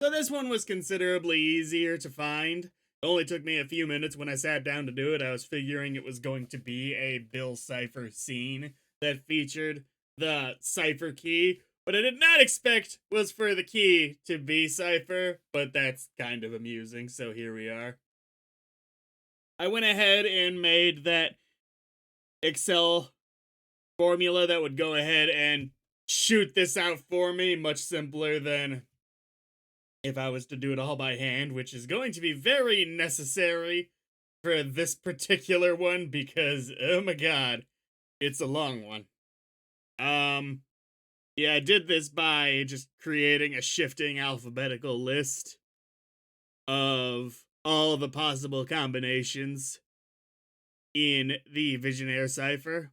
So this one was considerably easier to find. It only took me a few minutes when I sat down to do it. I was figuring it was going to be a Bill Cipher scene that featured the Cipher key. What I did not expect was for the key to be Cipher, but that's kind of amusing, so here we are. I went ahead and made that Excel formula that would go ahead and shoot this out for me, much simpler than if I was to do it all by hand, which is going to be very necessary for this particular one because, oh my god, it's a long one. Um, yeah, I did this by just creating a shifting alphabetical list of all the possible combinations in the Visionaire cipher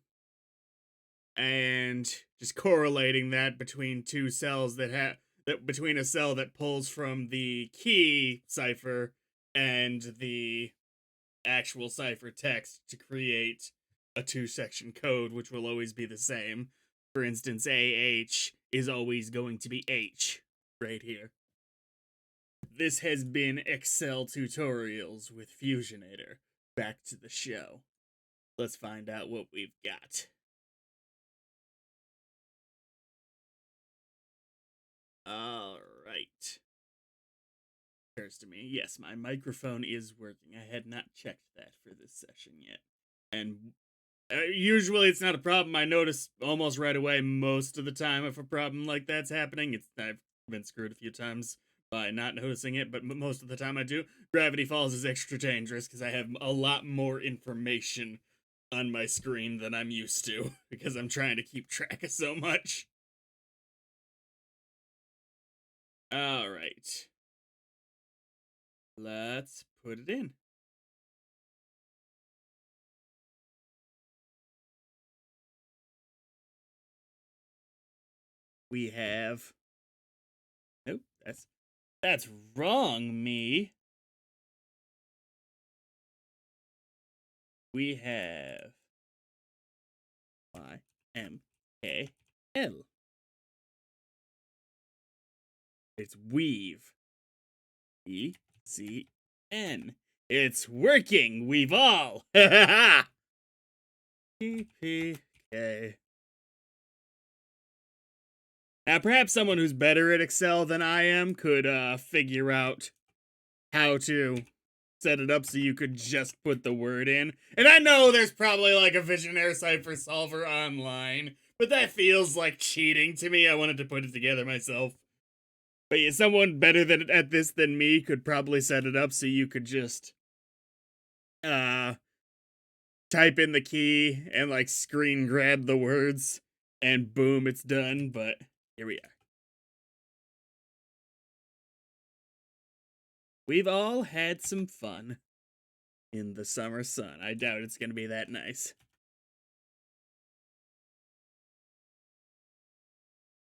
and just correlating that between two cells that have that between a cell that pulls from the key cipher and the actual cipher text to create a two-section code, which will always be the same. For instance, AH is always going to be H right here. This has been Excel Tutorials with Fusionator. Back to the show. Let's find out what we've got. All right. Occurs to me, yes, my microphone is working. I had not checked that for this session yet. And usually it's not a problem. I notice almost right away most of the time if a problem like that's happening. I've been screwed a few times by not noticing it, but most of the time I do. Gravity Falls is extra dangerous because I have a lot more information on my screen than I'm used to because I'm trying to keep track of so much. All right. Let's put it in. We have. Nope, that's wrong, me. We have YMKL. It's weave. ECN. It's working. We've all. EPK. Now, perhaps someone who's better at Excel than I am could figure out how to set it up so you could just put the word in. And I know there's probably like a Visionaire cipher solver online, but that feels like cheating to me. I wanted to put it together myself. But yeah, someone better at this than me could probably set it up so you could just uh type in the key and like screen grab the words and boom, it's done. But here we are. We've all had some fun in the summer sun. I doubt it's going to be that nice.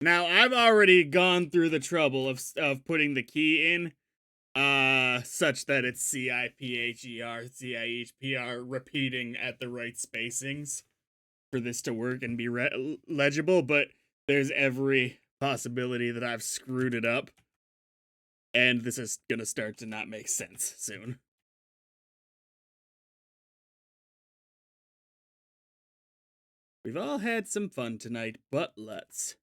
Now, I've already gone through the trouble of putting the key in such that it's CIPHER, CIHPR repeating at the right spacings for this to work and be legible, but there's every possibility that I've screwed it up and this is gonna start to not make sense soon. We've all had some fun tonight, but let's.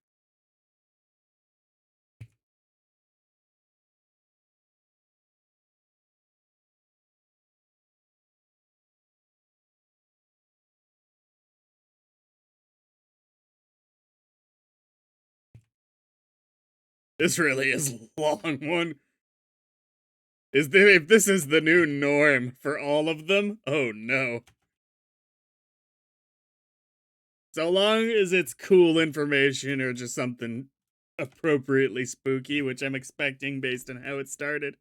This really is a long one. If this is the new norm for all of them, oh no. So long as it's cool information or just something appropriately spooky, which I'm expecting based on how it started.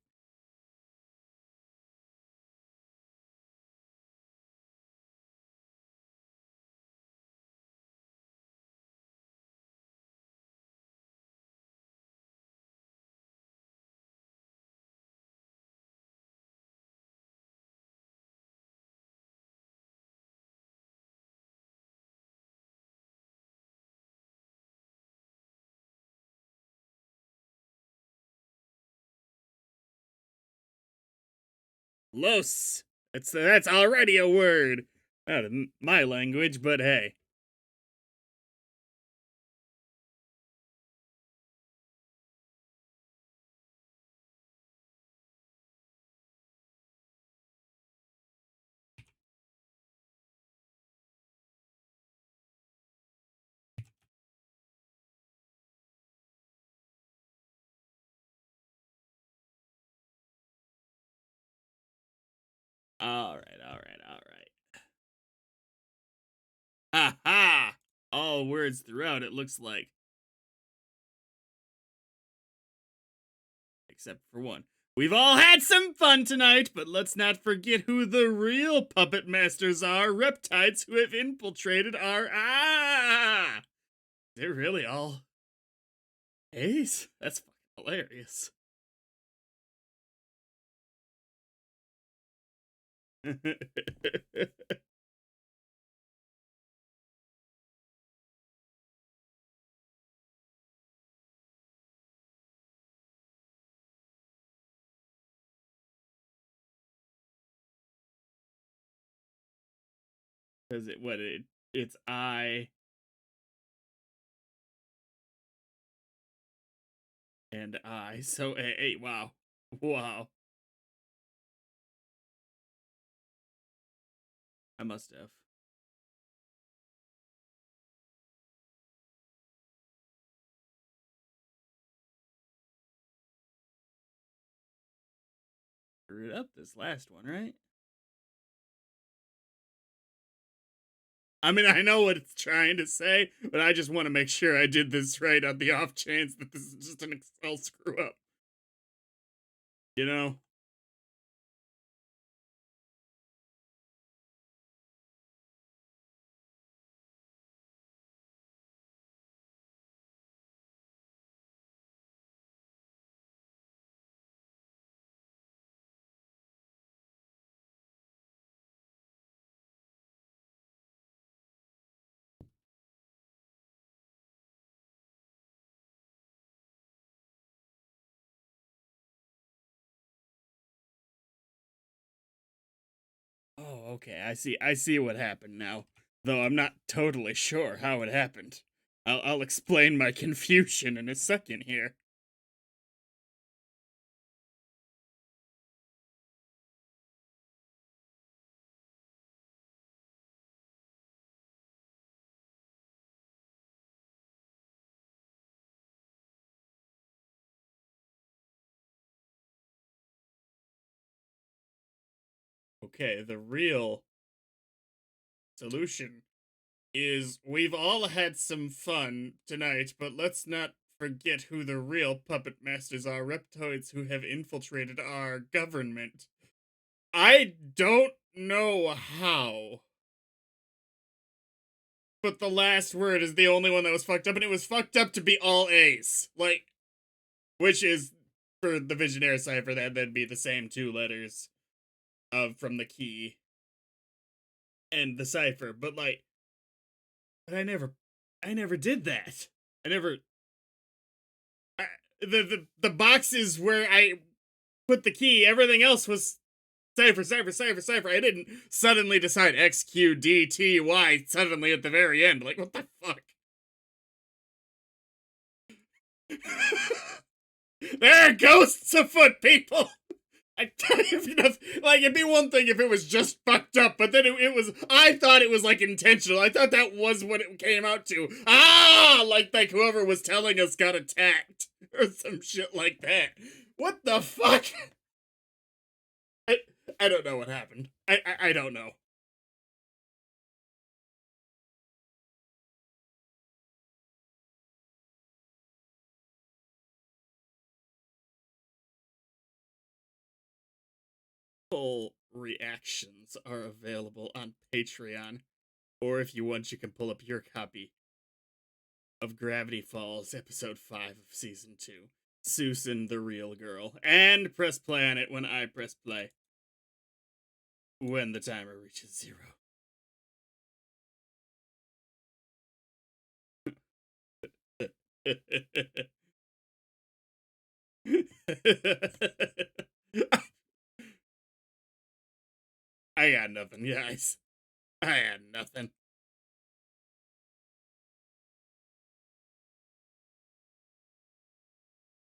Los. That's already a word. Not in my language, but hey. All right, all right, all right. Ha ha! All words throughout, it looks like. Except for one. We've all had some fun tonight, but let's not forget who the real puppet masters are, reptiles who have infiltrated our. Ah! They're really all A's? That's fucking hilarious. Because it's I and I. So hey, wow. Wow. I must have. Screwed up this last one, right? I mean, I know what it's trying to say, but I just want to make sure I did this right on the off chance that this is just an Excel screw up. You know? Oh, okay. I see what happened now. Though I'm not totally sure how it happened. I'll explain my confusion in a second here. Okay, the real solution is we've all had some fun tonight, but let's not forget who the real puppet masters are, reptoids who have infiltrated our government. I don't know how, but the last word is the only one that was fucked up, and it was fucked up to be all A's. Like, which is, for the Visionaire cipher, that'd be the same two letters of from the key and the cipher, but like, but I never did that. I never, I, the boxes where I put the key, everything else was cipher, cipher, cipher, cipher. I didn't suddenly decide X, Q, D, T, Y suddenly at the very end. Like, what the fuck? There are ghosts afoot, people! I like, it'd be one thing if it was just fucked up, but then it was. I thought it was like intentional. I thought that was what it came out to. Ah, like whoever was telling us got attacked or some shit like that. What the fuck? I I don't know what happened. I don't know. Full reactions are available on Patreon, or if you want, you can pull up your copy of Gravity Falls, episode 5 of season 2. Susan the real girl. And press play on it when I press play. When the timer reaches 0. I got nothing, guys. I had nothing.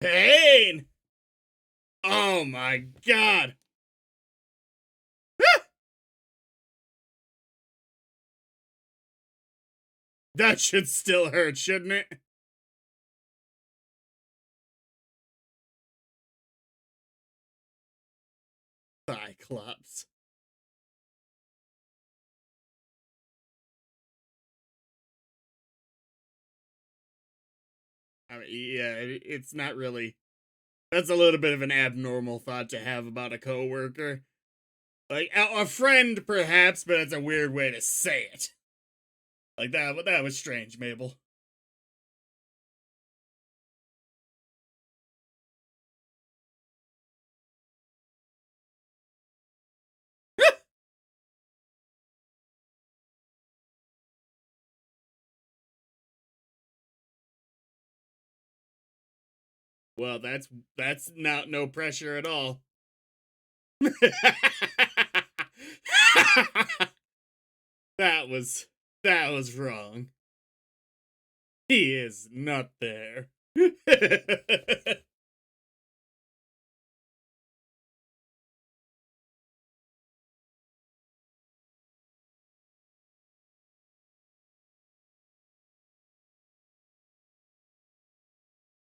Pain! Oh my god! That should still hurt, shouldn't it? Cyclops. I mean, yeah, it's not really. That's a little bit of an abnormal thought to have about a coworker. Like a friend, perhaps, but it's a weird way to say it. Like that. That was strange, Mabel. Well, that's not no pressure at all. that was that was wrong. He is not there.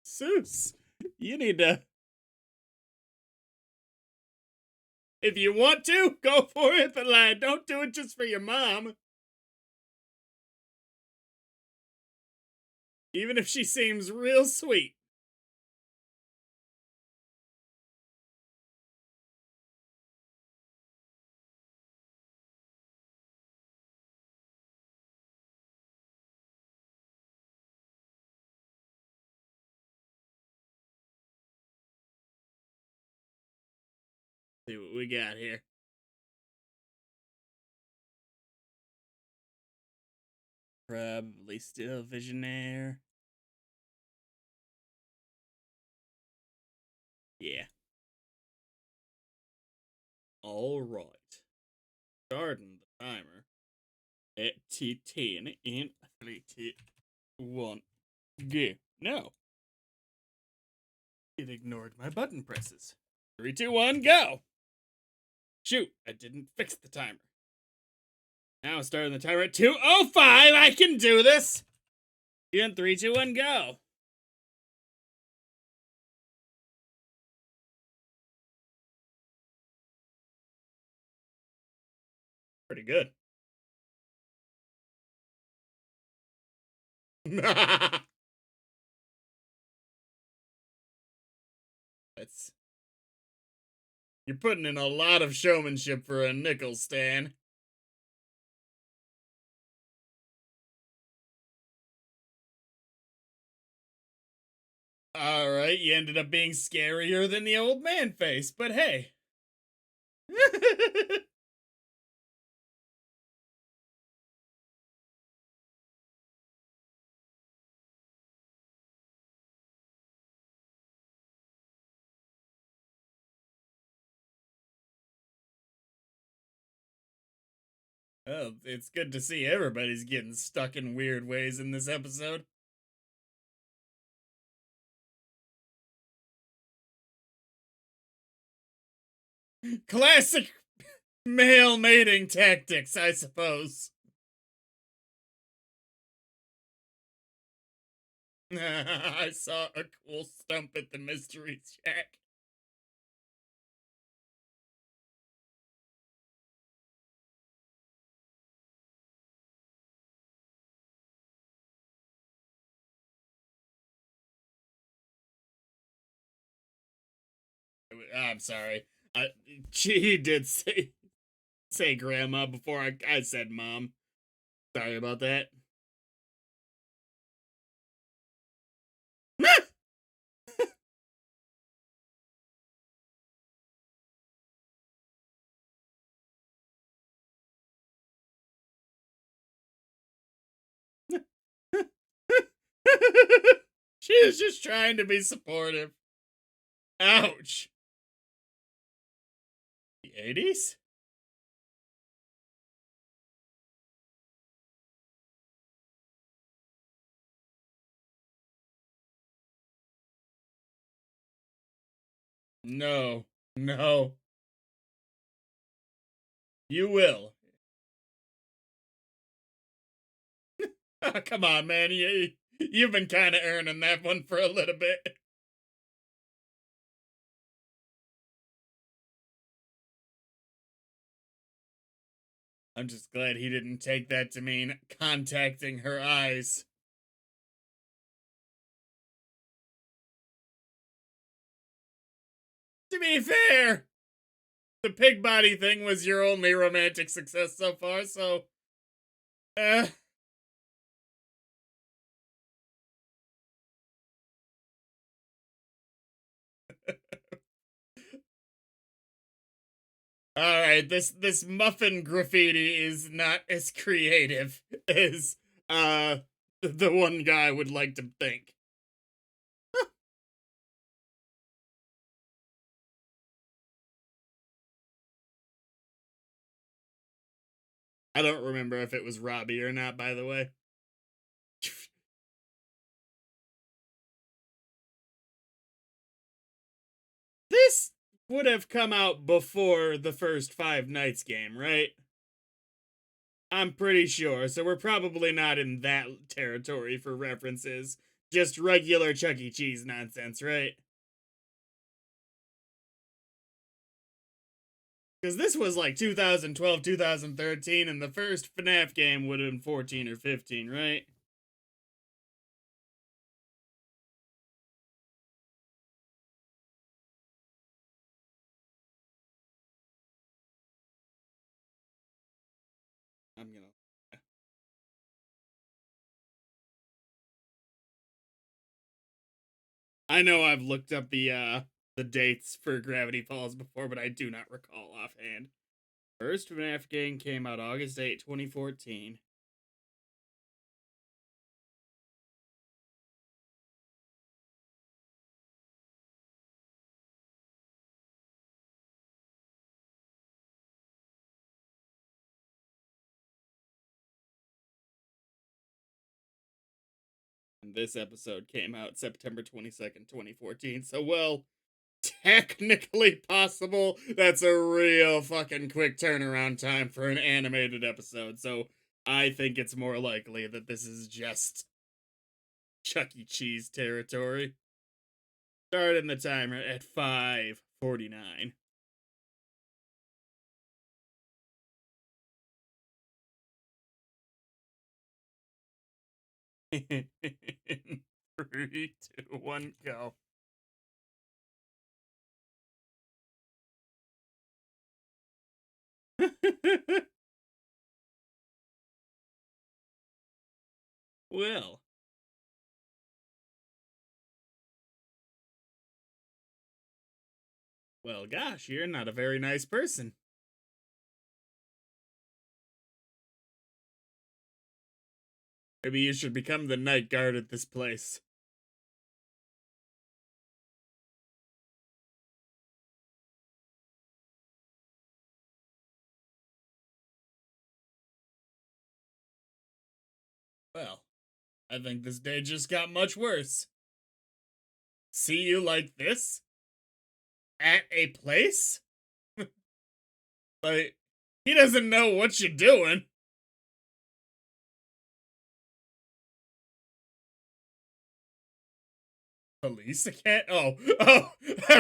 Seuss, you need to. If you want to, go for it, but like, don't do it just for your mom. Even if she seems real sweet. See what we got here. Probably still Visionaire. Yeah. All right. Starting the timer at T10 in 3, 2, 1, go. No. It ignored my button presses. 3, 2, 1, go! Shoot, I didn't fix the timer. Now starting the timer at 2:05. I can do this! In 3, 2, 1, go! Pretty good. That's. You're putting in a lot of showmanship for a nickel, Stan. Alright, you ended up being scarier than the old man face, but hey. Oh, it's good to see everybody's getting stuck in weird ways in this episode. Classic male mating tactics, I suppose. I saw a cool stump at the mystery shack. I'm sorry. He did say grandma before I said mom. Sorry about that. She is just trying to be supportive. Ouch. The 80s? No. No. You will. Oh, come on, man. You've been kind of earning that one for a little bit. I'm just glad he didn't take that to mean contacting her eyes. To be fair, the pig body thing was your only romantic success so far, so. Uh. All right, this muffin graffiti is not as creative as uh the one guy would like to think. I don't remember if it was Robbie or not, by the way. This would have come out before the first Five Nights game, right? I'm pretty sure, so we're probably not in that territory for references. Just regular Chuck E. Cheese nonsense, right? Because this was like 2012, 2013, and the first FNAF game would have been 14 or 15, right? I'm gonna. I know I've looked up the dates for Gravity Falls before, but I do not recall offhand. First FNAF game came out August 8, 2014. And this episode came out September 22nd, 2014. So, well, technically possible. That's a real fucking quick turnaround time for an animated episode. So, I think it's more likely that this is just Chuck E. Cheese territory. Starting the timer at 5:49. Three, two, one, go. Well, well, gosh, you're not a very nice person. Maybe you should become the night guard at this place. Well, I think this day just got much worse. See you like this? At a place? Like, he doesn't know what you're doing. Police Academy?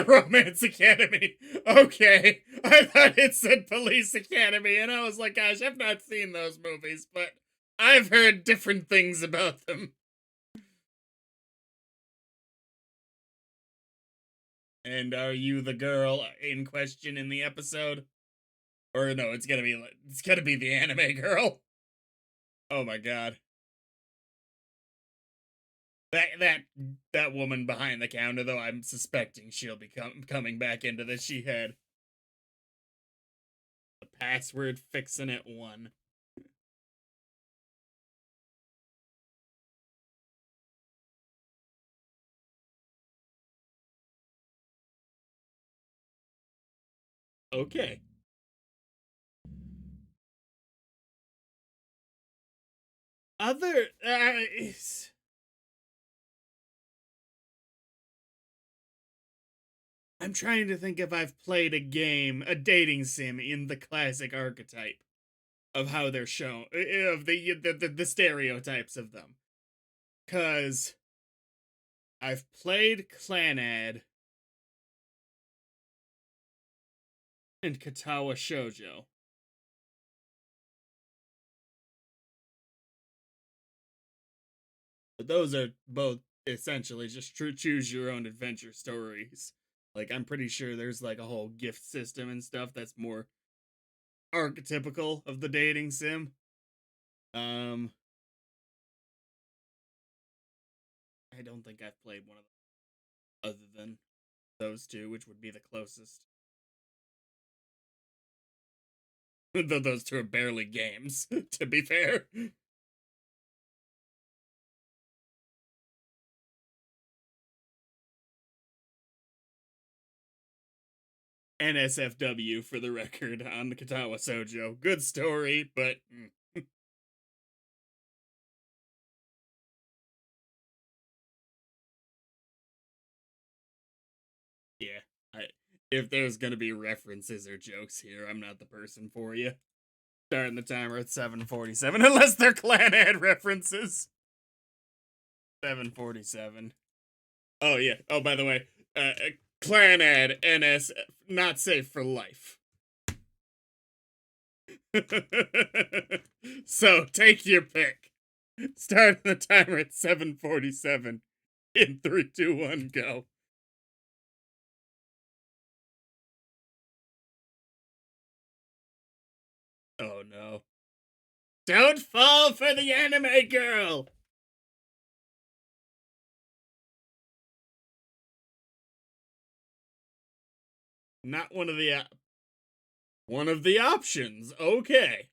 Romance Academy. Okay. I thought it said Police Academy, and I was like, gosh, I've not seen those movies, but I've heard different things about them. And are you the girl in question in the episode? Or no, it's gonna be the anime girl. Oh my god. That that woman behind the counter, though, I'm suspecting she'll be coming back into this. She had the password fixing it one. Okay. Other I'm trying to think if I've played a dating sim in the classic archetype of how they're shown, of the stereotypes of them. Cause I've played Clanad and Katawa Shoujo. But those are both essentially just true choose your own adventure stories. Like, I'm pretty sure there's like a whole gift system and stuff that's more archetypical of the dating sim. Um, I don't think I've played one of them other than those two, which would be the closest. Though those two are barely games, to be fair. NSFW for the record on the Katawa Sojo. Good story, but yeah. I, if there's gonna be references or jokes here, I'm not the person for you. Starting the timer at 7:47, unless they're clan ad references. 7:47. Oh yeah. Oh, by the way, clan ad NS not safe for life. So take your pick. Start the timer at 7:47. In 3, 2, 1, go. Oh no. Don't fall for the anime girl! Not one of the options. Okay.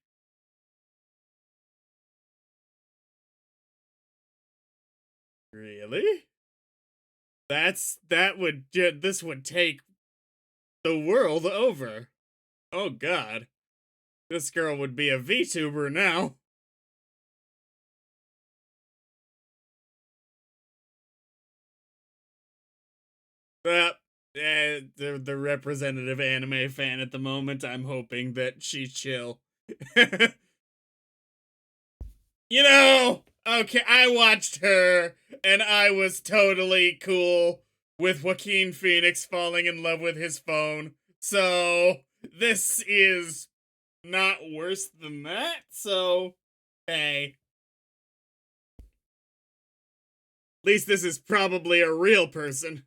Really? This would take the world over. Oh god. This girl would be a VTuber now. The representative anime fan at the moment, I'm hoping that she's chill. You know, okay, I watched her, and I was totally cool with Joaquin Phoenix falling in love with his phone. So, this is not worse than that, so, hey. At least this is probably a real person.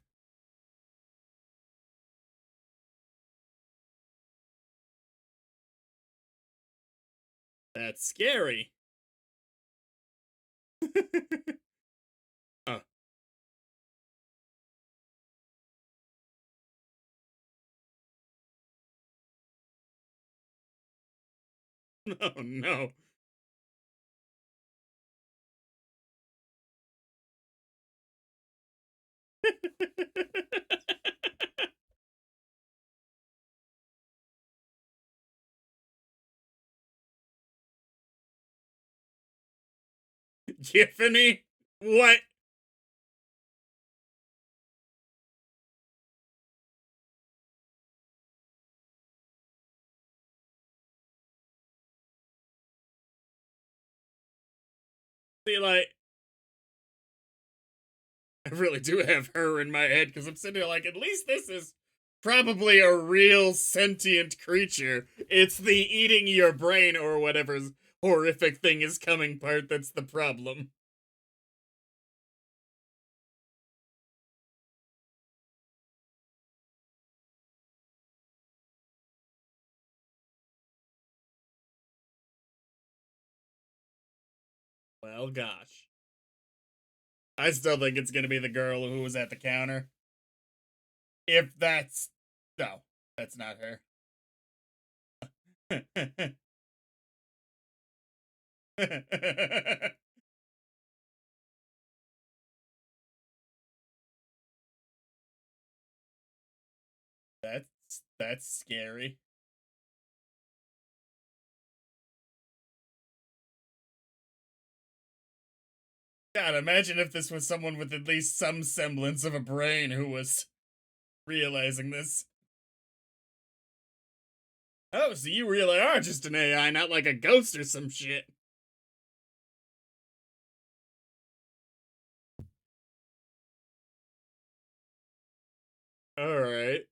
That's scary. Oh, no, no. Tiffany? What? See, like, I really do have her in my head because I'm sitting here like, at least this is probably a real sentient creature. It's the eating your brain or whatever horrific thing is coming part that's the problem. Well, gosh. I still think it's gonna be the girl who was at the counter. If that's. No, that's not her. that's scary. God, imagine if this was someone with at least some semblance of a brain who was realizing this. Oh, so you really are just an AI, not like a ghost or some shit. Alright.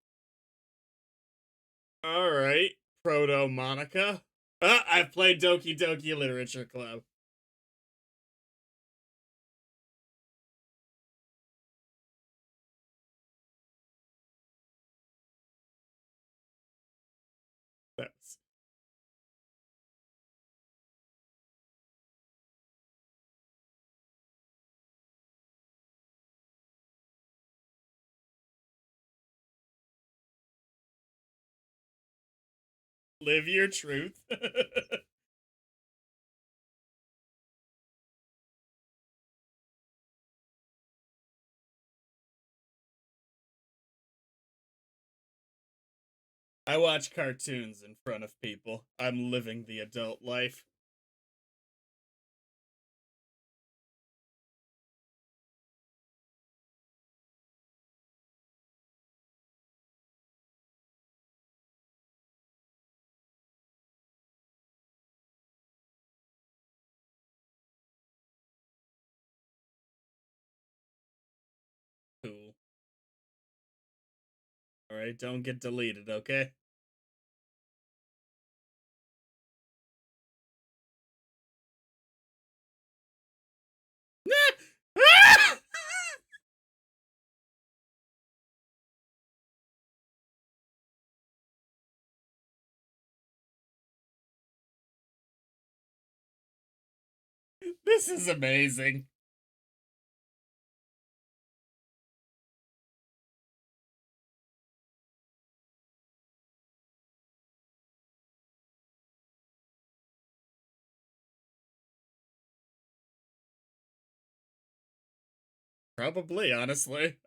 Alright. Proto Monica. I've played Doki Doki Literature Club. That's live your truth. I watch cartoons in front of people. I'm living the adult life. Cool. Alright, don't get deleted, okay? This is amazing. Probably, honestly.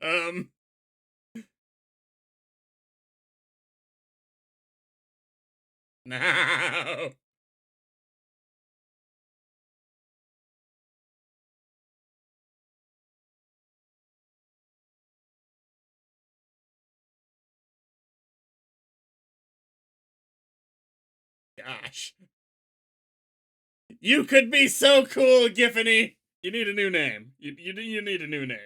No. Gosh. You could be so cool, Giffany. You need a new name. You need a new name.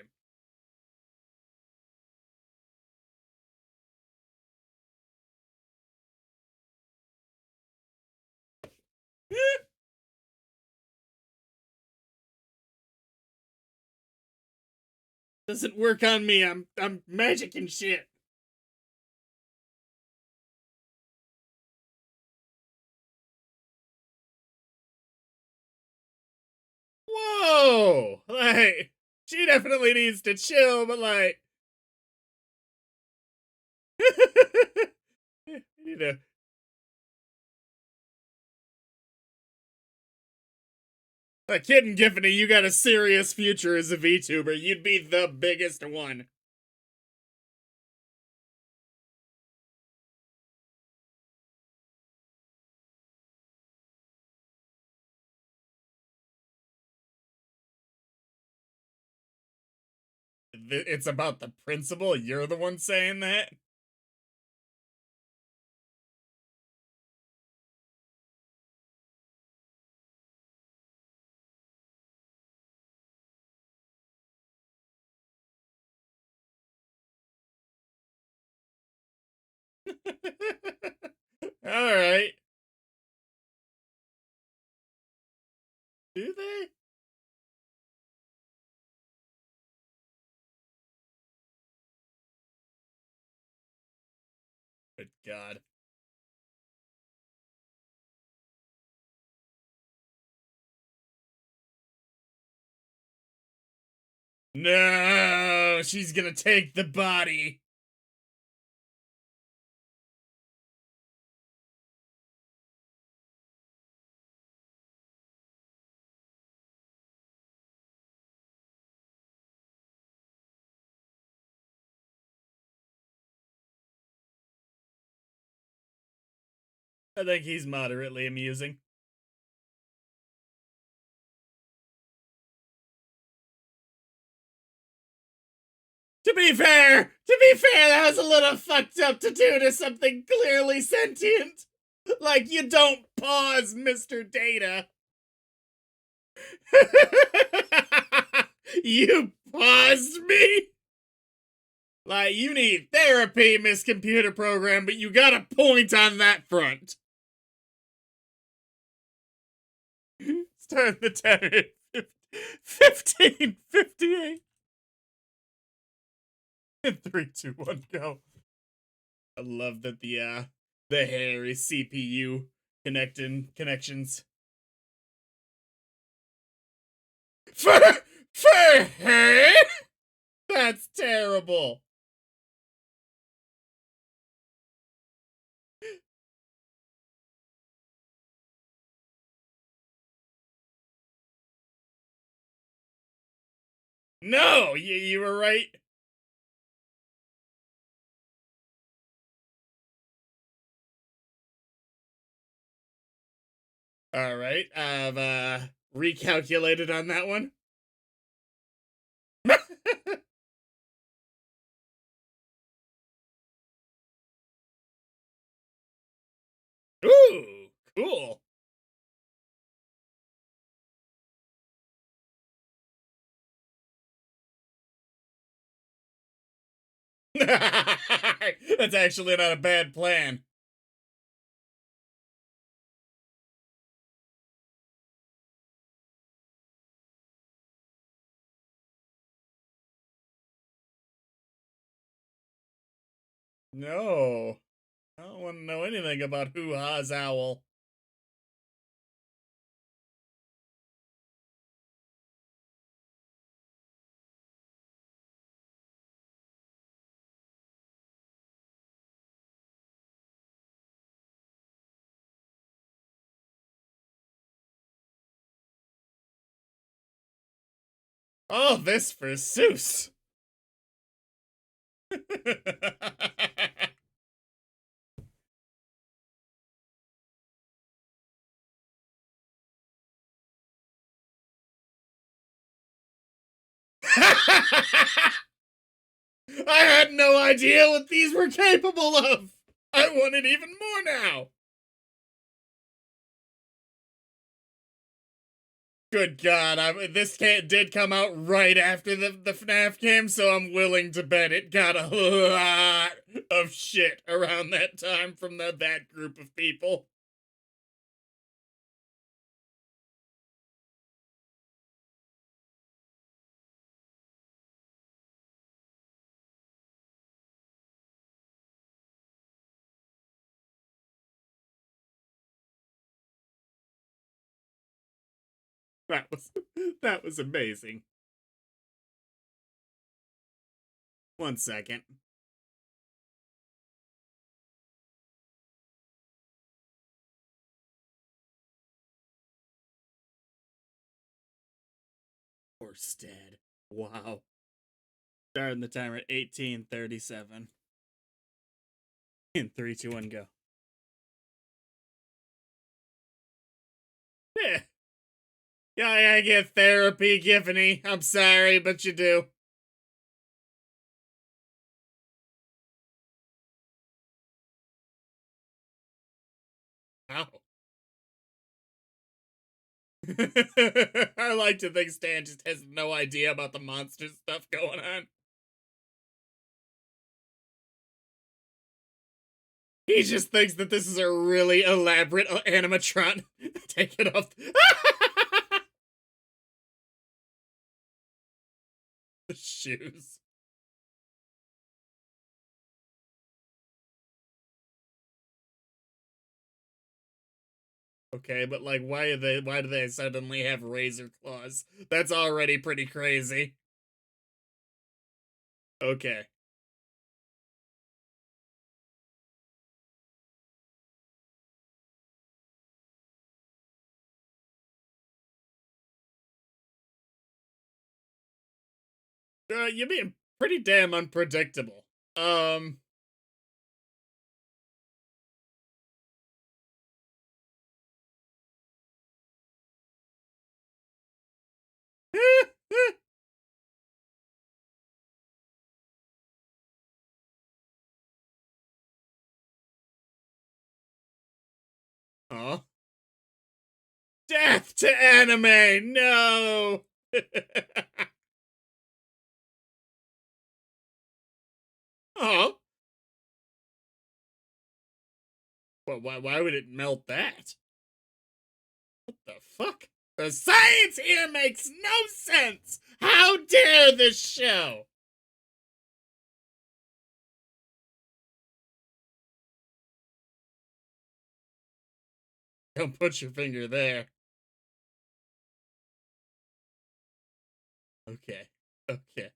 Doesn't work on me. I'm magic and shit. Whoa! Like, she definitely needs to chill, but like, you know, like Kid and Giffany, you got a serious future as a VTuber. You'd be the biggest one. It's about the principal. You're the one saying that. All right. Do they? Good God. No, she's gonna take the body. I think he's moderately amusing. To be fair, that was a little fucked up to do to something clearly sentient. Like, you don't pause, Mr. Data. You paused me? Like, you need therapy, Miss Computer Program, but you got a point on that front. Start the timer at 15:58. In 3, 2, 1, go. I love that the hair is CPU connections. For her? That's terrible. No, you were right. All right, I've recalculated on that one. Ooh, cool. That's actually not a bad plan. No, I don't want to know anything about Hoo-Ha's owl. All this for Seuss. I had no idea what these were capable of. I want it even more now. Good God, this did come out right after the FNAF game, so I'm willing to bet it got a lot of shit around that time from that group of people. That was that was amazing. 1 second. Orsted. Wow. Starting the timer at 18:37. In 3, 2, 1, go. Yeah. Yeah, I get therapy, Giffany. I'm sorry, but you do. Ow. I like to think Stan just has no idea about the monster stuff going on. He just thinks that this is a really elaborate animatron. Take it off. The shoes. Okay, but like, why do they suddenly have razor claws? That's already pretty crazy. Okay. You're being pretty damn unpredictable. Um. Death to anime! No! Oh. Well, why would it melt that? What the fuck? The science here makes no sense! How dare this show! Don't put your finger there. Okay. Okay.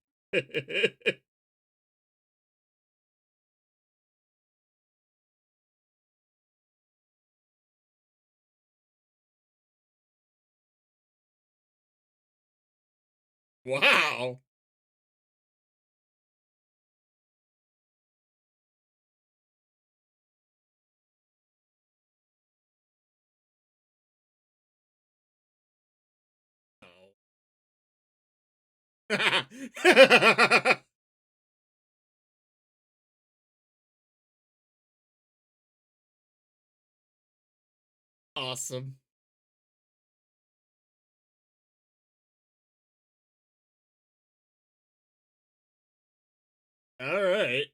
Wow. Oh. Awesome. All right.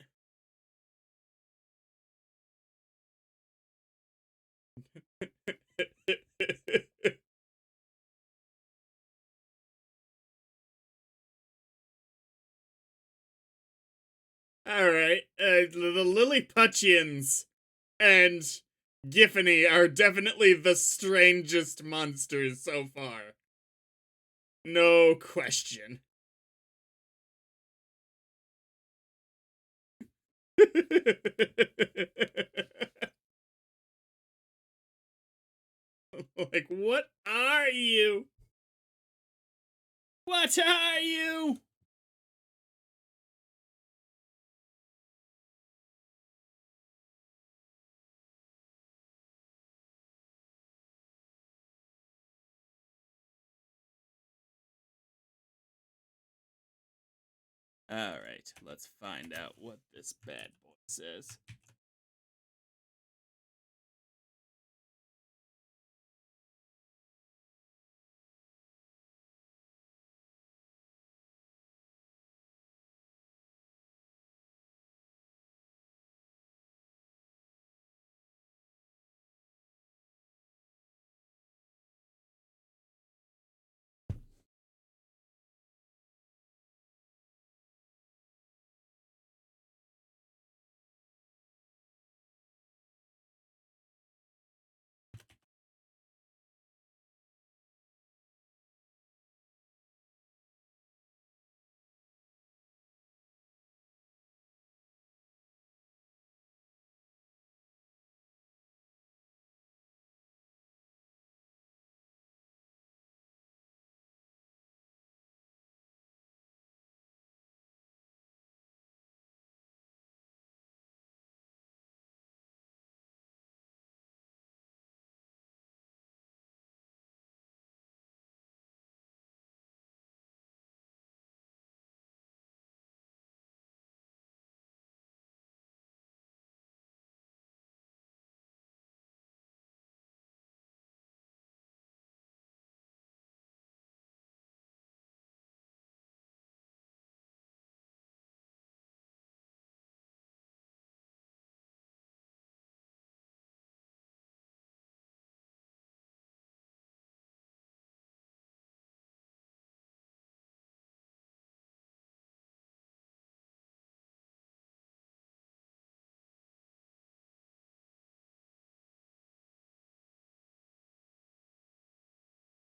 All right. The Lilliputians and Giffany are definitely the strangest monsters so far. No question. Like, what are you? What are you? All right, let's find out what this bad boy says.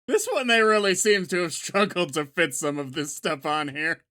This one, they really seems to have struggled to fit some of this stuff on here.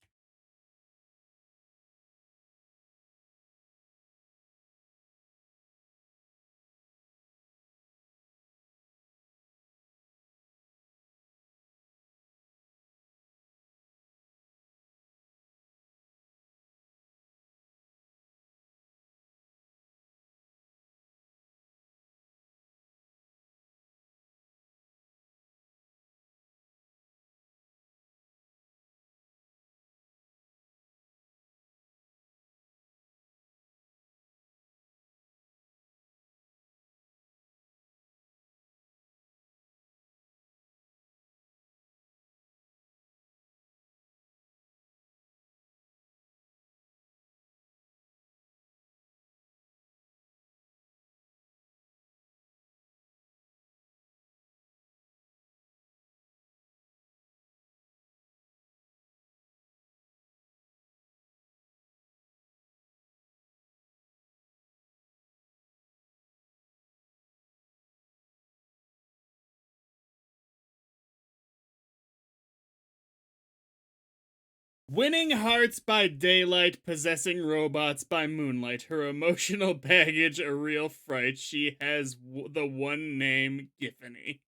Winning hearts by daylight, possessing robots by moonlight. Her emotional baggage a real fright. She has the one name, Giffany.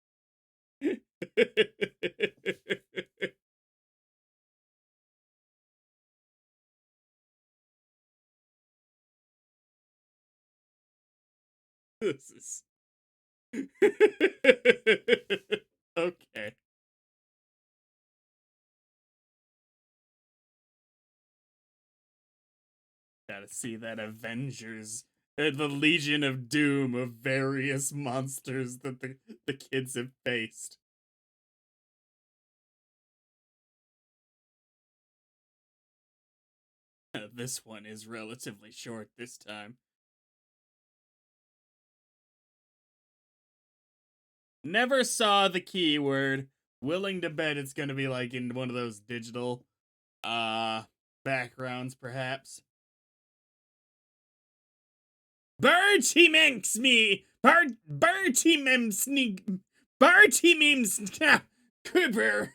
This is okay. Gotta see that Avengers, the Legion of Doom of various monsters that the kids have faced. This one is relatively short this time. Never saw the keyword. Willing to bet it's gonna be like in one of those digital backgrounds, perhaps. Bertie minks me! Bertie mems me! Bertie memes! Cooper!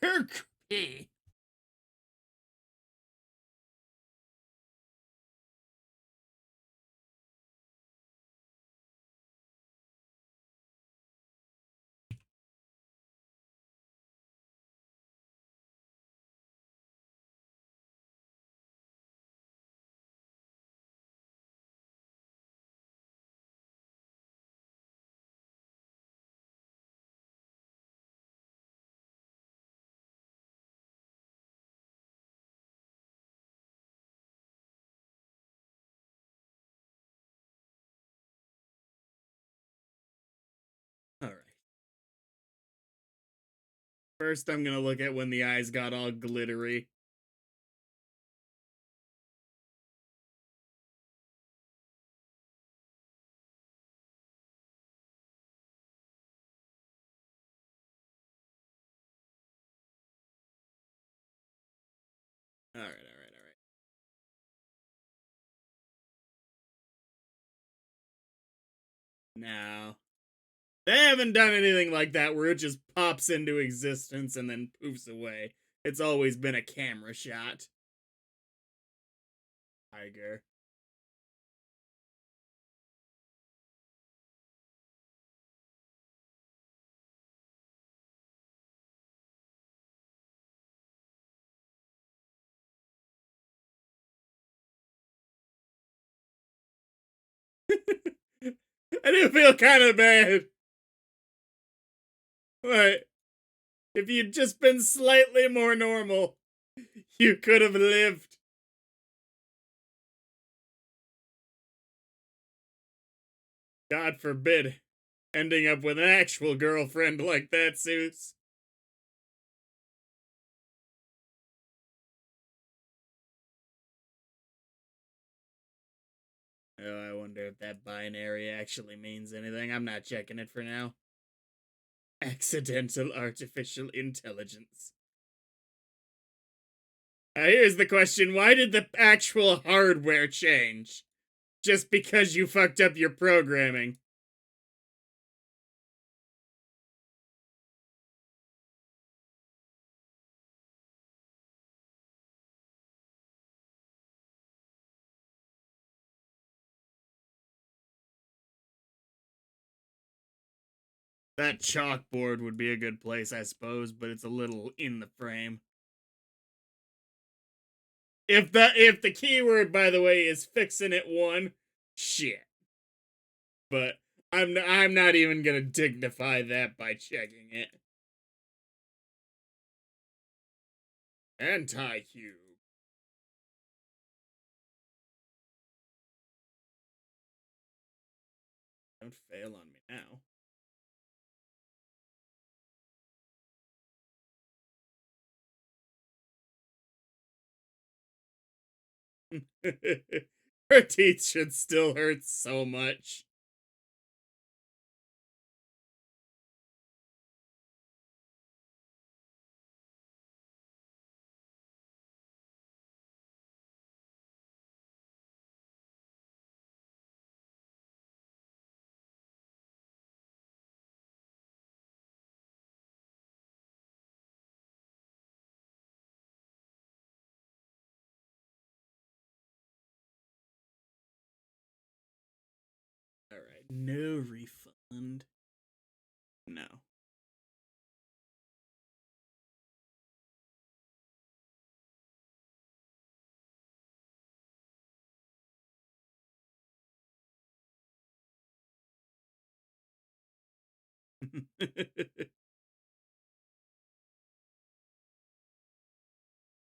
Alright. First, I'm gonna look at when the eyes got all glittery. Alright. Now, they haven't done anything like that where it just pops into existence and then poofs away. It's always been a camera shot. Tiger. I do feel kind of bad. But if you'd just been slightly more normal, you could have lived. God forbid ending up with an actual girlfriend like that, Zeus. Oh, I wonder if that binary actually means anything. I'm not checking it for now. Accidental artificial intelligence. Here's the question. Why did the actual hardware change? Just because you fucked up your programming. That chalkboard would be a good place, I suppose, but it's a little in the frame. If the keyword, by the way, is fixing it one, shit. But I'm not even gonna dignify that by checking it. Anti-cube. Don't fail on me now. Her teeth should still hurt so much. No refund. No.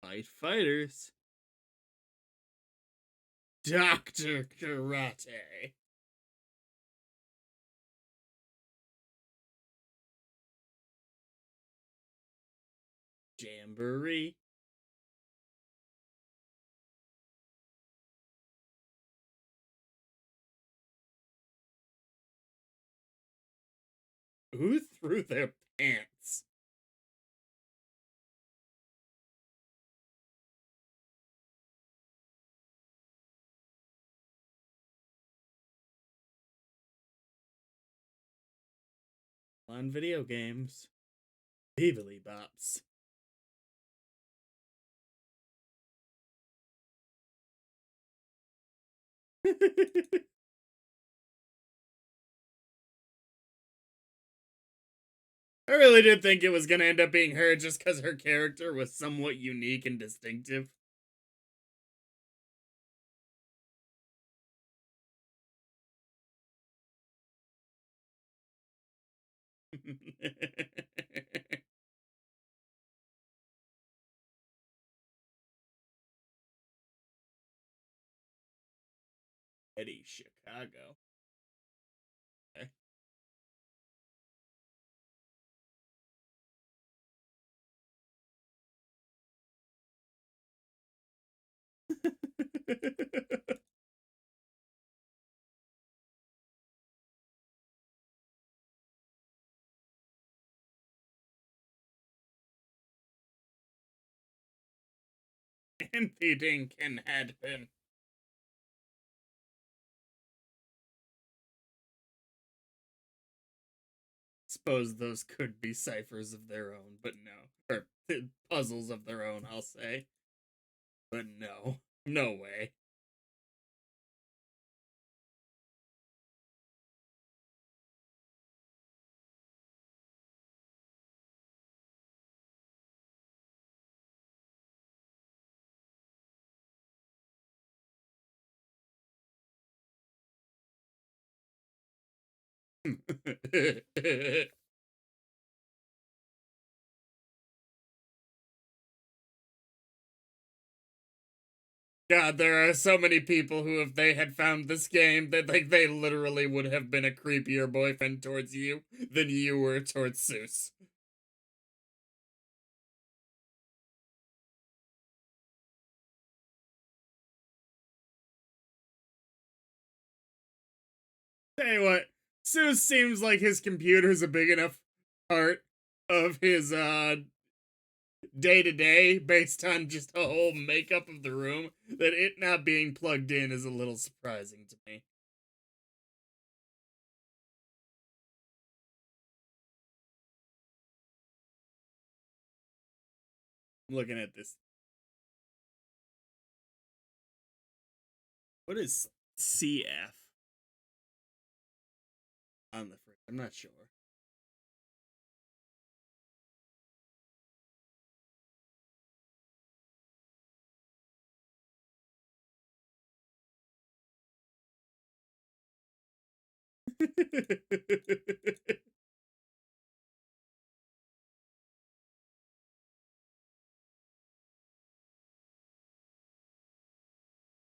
Fight fighters. Dr. Karate. Jamboree. Who threw their pants? On video games. Beebly bops. I really did think it was gonna end up being her just because her character was somewhat unique and distinctive. Eddie Chicago. Okay. Anything can happen. Suppose those could be ciphers of their own, but no. Or puzzles of their own, I'll say. But no. No way. God, there are so many people who, if they had found this game, that like they literally would have been a creepier boyfriend towards you than you were towards Seuss. Tell you what, Seuss seems like his computer's a big enough part of his day to day based on just the whole makeup of the room that it not being plugged in is a little surprising to me. I'm looking at this. What is CF on the fridge? I'm not sure.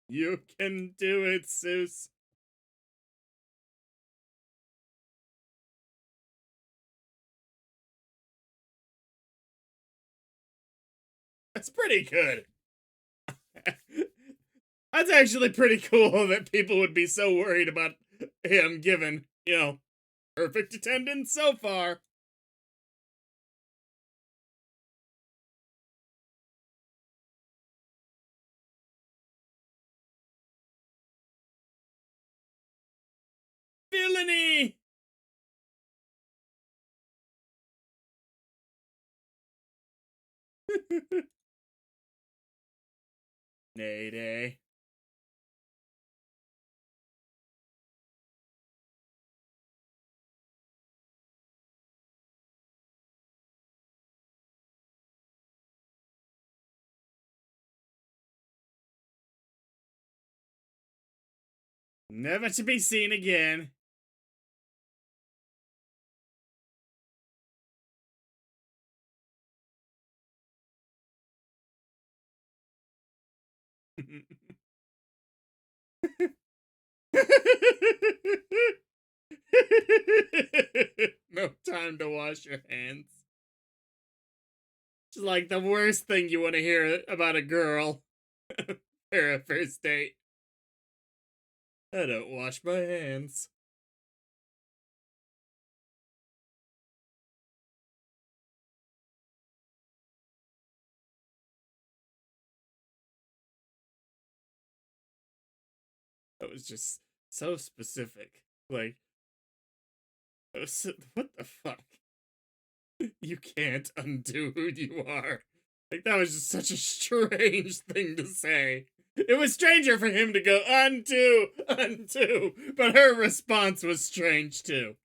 You can do it, Seuss. That's pretty good. That's actually pretty cool that people would be so worried about him given, perfect attendance so far. Villainy! Nay day. Never to be seen again. No time to wash your hands. It's like the worst thing you want to hear about a girl or a first date. I don't wash my hands. That was just so specific. Like, what the fuck? You can't undo who you are. Like, that was just such a strange thing to say. It was stranger for him to go, undo, undo, but her response was strange too.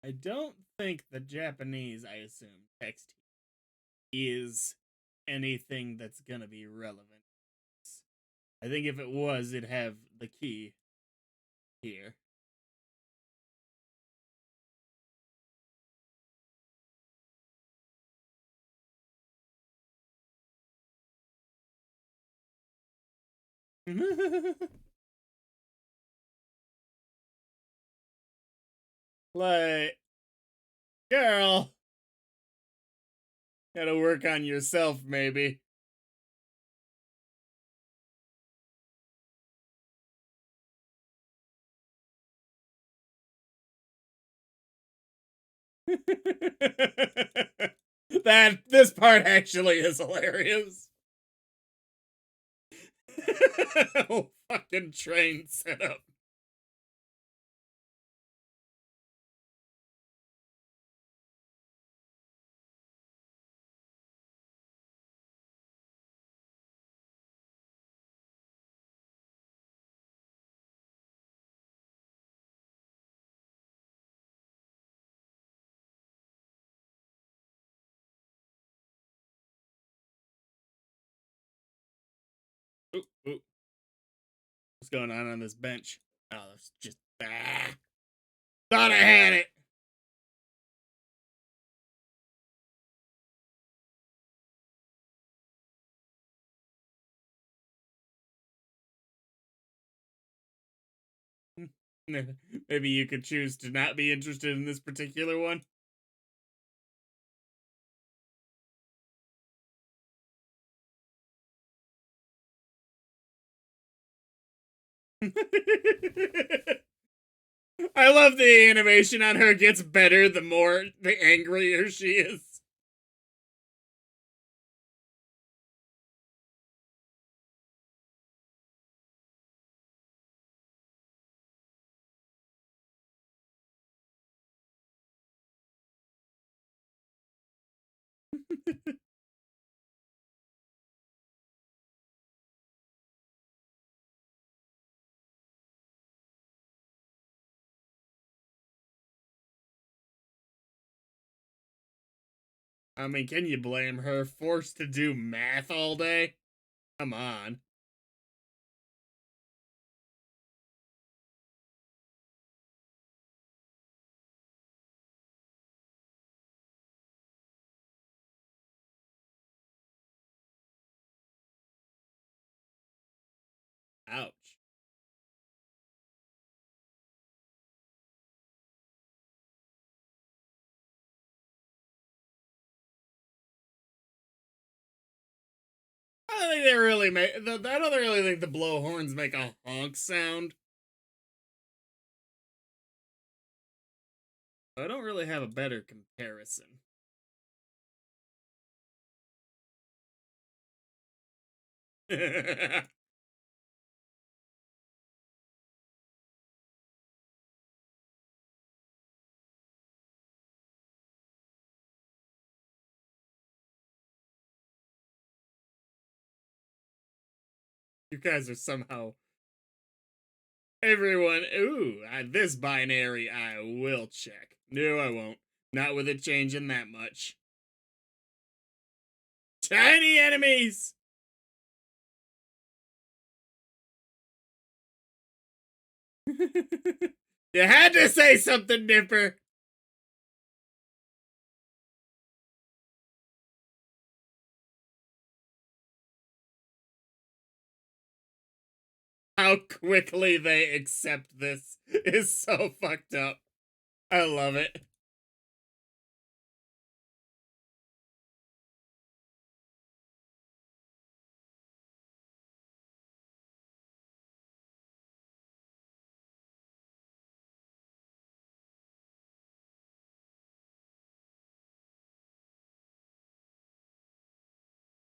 I don't think the Japanese, I assume, text is anything that's gonna be relevant. I think if it was, it'd have the key here. Like, girl, gotta work on yourself, maybe. That this part actually is hilarious. Oh, fucking train setup. Ooh, ooh. What's going on this bench? Oh, that's just thought I had it. Maybe you could choose to not be interested in this particular one. I love the animation on her gets better the angrier she is. I mean, can you blame her? Forced to do math all day? Come on. Ouch. I don't think they really make. I don't really think the blowhorns make a honk sound. I don't really have a better comparison. You guys are somehow everyone. Ooh, this binary I will check. No, I won't. Not with it changing that much. Tiny enemies. You had to say something, Nipper. How quickly they accept this is so fucked up. I love it.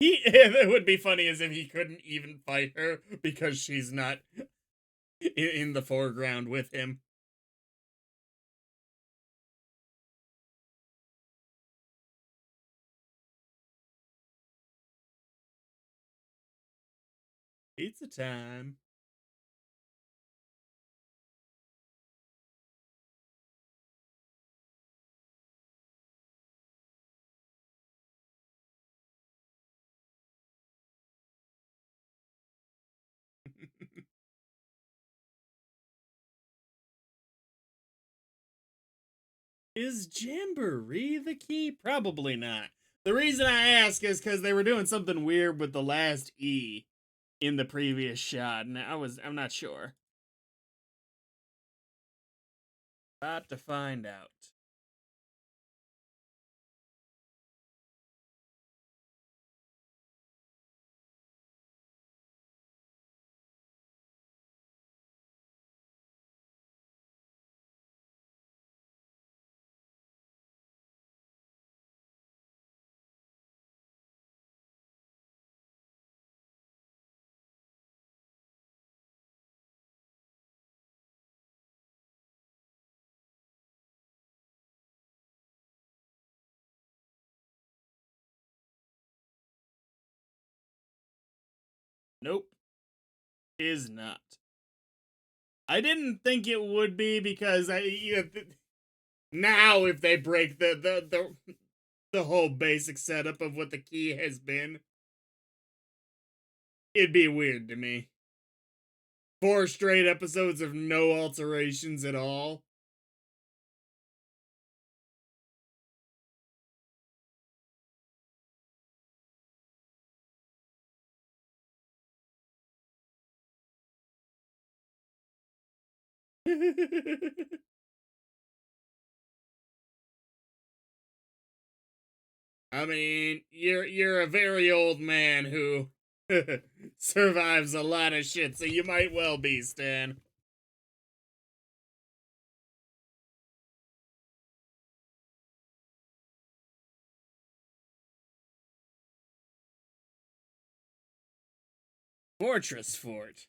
It would be funny as if he couldn't even fight her because she's not in the foreground with him. Pizza time. Is Jamboree the key? Probably not. The reason I ask is because they were doing something weird with the last E in the previous shot, and I'm not sure. About to find out. Nope, is not. I didn't think it would be because now if they break the whole basic setup of what the key has been, it'd be weird to me. 4 straight episodes of no alterations at all. I mean, you're a very old man who survives a lot of shit, so you might well be, Stan. Fortress Fort.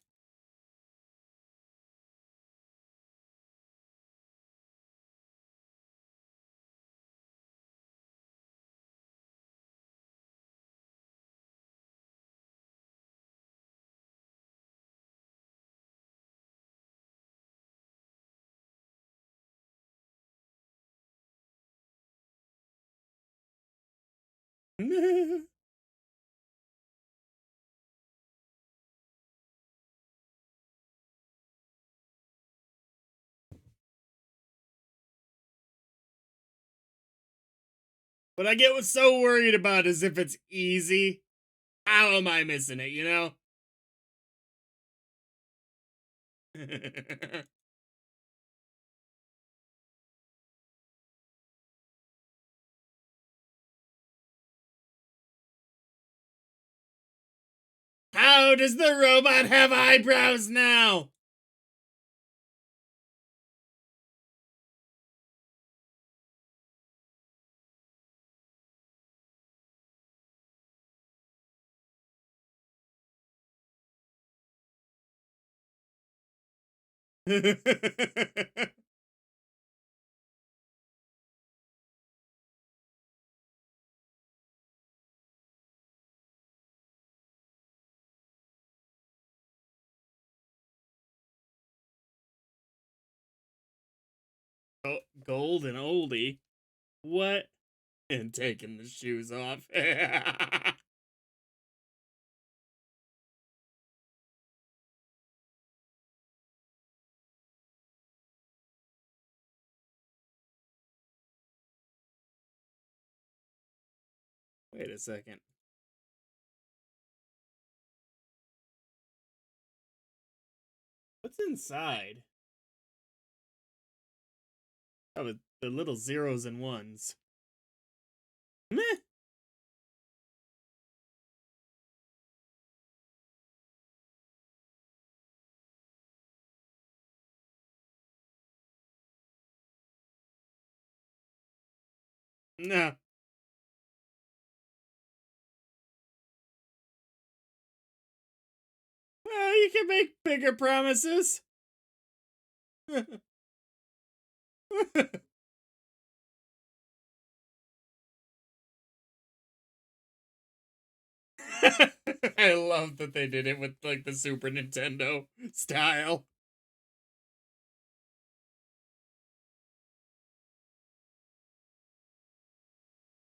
What I get was so worried about is if it's easy, how am I missing it, you know? How does the robot have eyebrows now? Gold and oldie. What? And taking the shoes off. Wait a second. What's inside? Oh, the little zeros and ones. Meh. No. Well, you can make bigger promises. I love that they did it with like the Super Nintendo style.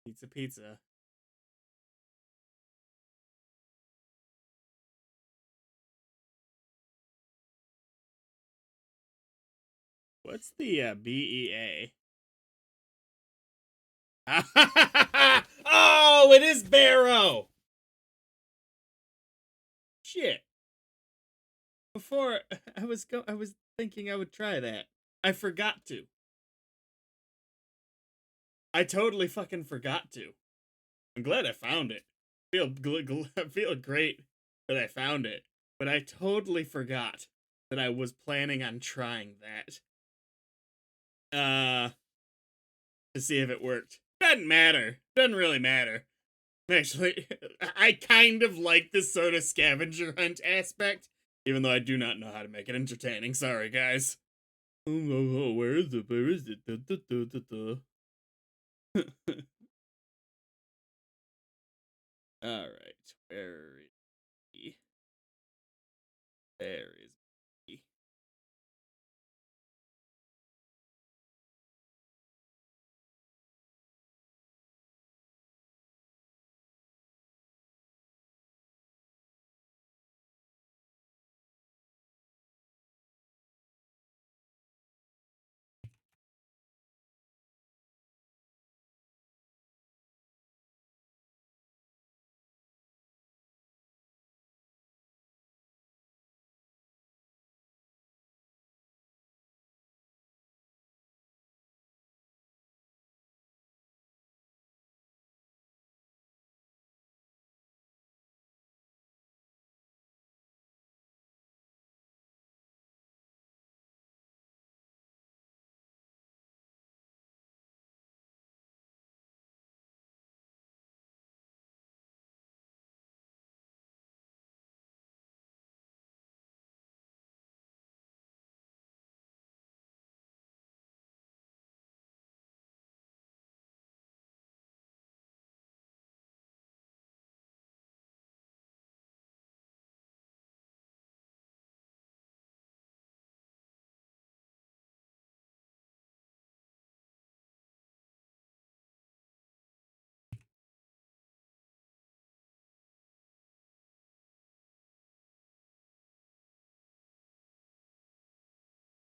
Pizza, pizza. What's the BEA? Oh, it is Barrow. Shit. Before I was thinking I would try that. I forgot to. I totally fucking forgot to. I'm glad I found it. I feel great that I found it, but I totally forgot that I was planning on trying that. To see if it worked. Doesn't matter. Doesn't really matter. Actually, I kind of like this sort of scavenger hunt aspect, even though I do not know how to make it entertaining. Sorry, guys. Oh, where is it? Where is it? All right, where is he? There is he.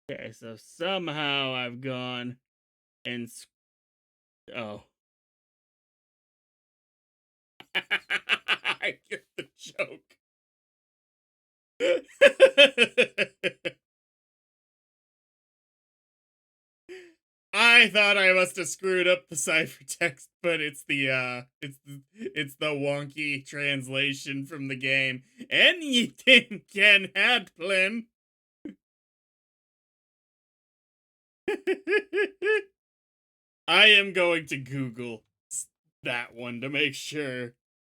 Okay, so somehow I've gone and oh. I get the joke. I thought I must have screwed up the ciphertext, but it's the wonky translation from the game. Anything can happen. I am going to Google that one to make sure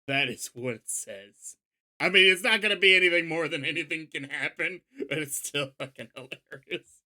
that is what it says. I mean, it's not going to be anything more than anything can happen, but it's still fucking hilarious.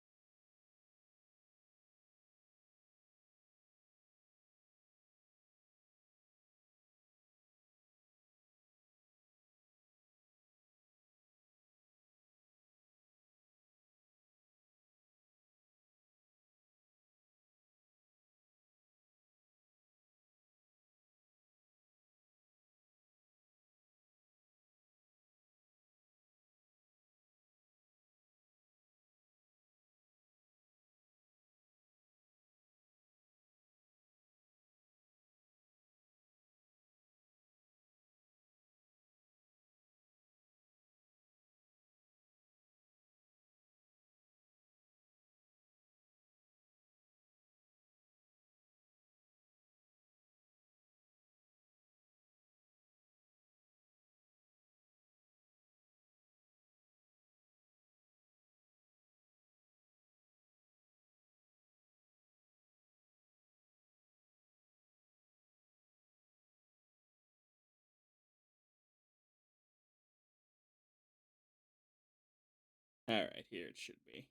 Alright, here it should be.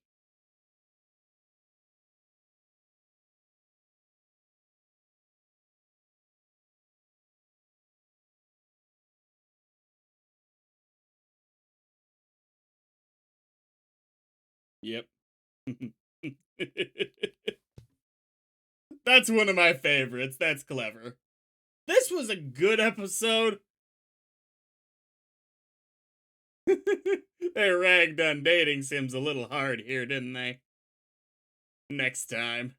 Yep. That's one of my favorites. That's clever. This was a good episode. They ragged on dating sims a little hard here, didn't they? Next time.